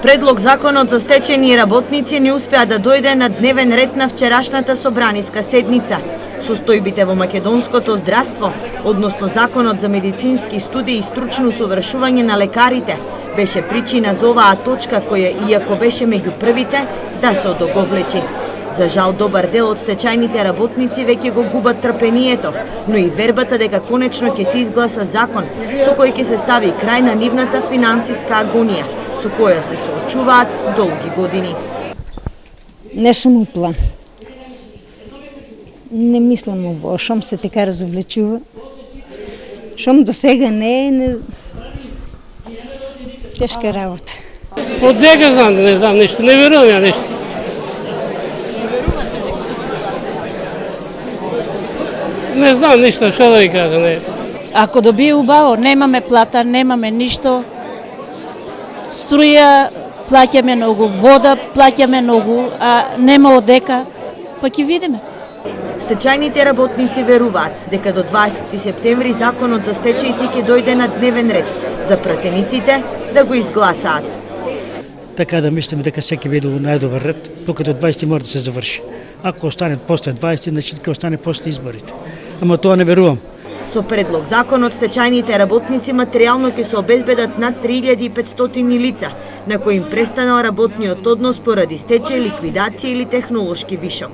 Предлог законот за стечајни работници не успеа да дојде на дневен ред на вчерашната собраниска седница. Состојбите во македонското здравство, односно законот за медицински студии и стручно усовршување на лекарите, беше причина за оваа точка која, иако беше меѓу првите, да се одоговлечи. За жал, добар дел од стечајните работници веќе го губат трпението, но и вербата дека конечно ќе се изгласа закон со кој ќе се стави крај на нивната финансиска агонија, со која се соочуваат долги години. Не сум упла. Не мислам ово, шом се така развлечува. Шом до сега не тешка работа. Од дека знам, не знам нешто, не верувам ја нешто. Не знам ништо, што да ви кажам, не. Ако добие убаво, немаме плата, немаме ништо. Струја плаќаме многу, вода плаќаме многу, а нема одека, па ќе видиме. Стечајните работници веруваат дека до 20 септември законот за стечајци ќе дојде на дневен ред, за пратениците да го изгласаат. Така да мислиме дека секи биде во најдобар ред, докато 20 мора да се заврши. Ако остане после 20, значи ќе остане после изборите. Ама тоа не верувам. Со предлог законот стечајните работници материјално ќе се обезбедат над 3500 лица, на кои им престанал работниот однос поради стечај, ликвидација или технолошки вишок.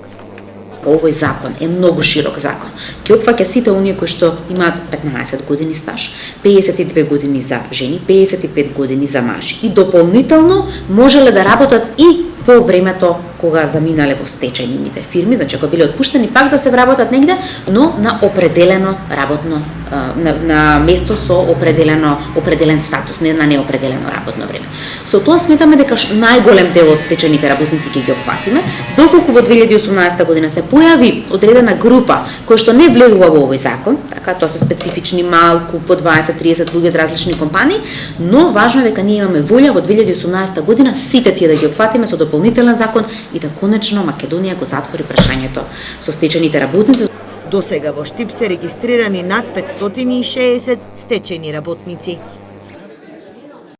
Овој закон е многу широк закон. Ќе опфаќа сите оние кои што имаат 15 години стаж, 52 години за жени, 55 години за мажи. И дополнително можеле да работат и по времето кога заминале во стечајните фирми, значи ако биле отпуштени пак да се вработат негде, но на определено работно на место со определен статус, не на неопределено работно време. Со тоа сметаме дека најголем дел од стечајните работници ќе ги опфатиме, доколку во 2018 година се појави одредена група која што не влегува во овој закон, така тоа се специфични малку по 20-30 луѓе од различни компании, но важно е дека ние имаме волја во 2018 година сите тие да ги опфатиме со дополнителен закон и да конечно Македонија го затвори прашањето со стечајните работници. Досега во Штип се регистрирани над 560 стечајни работници.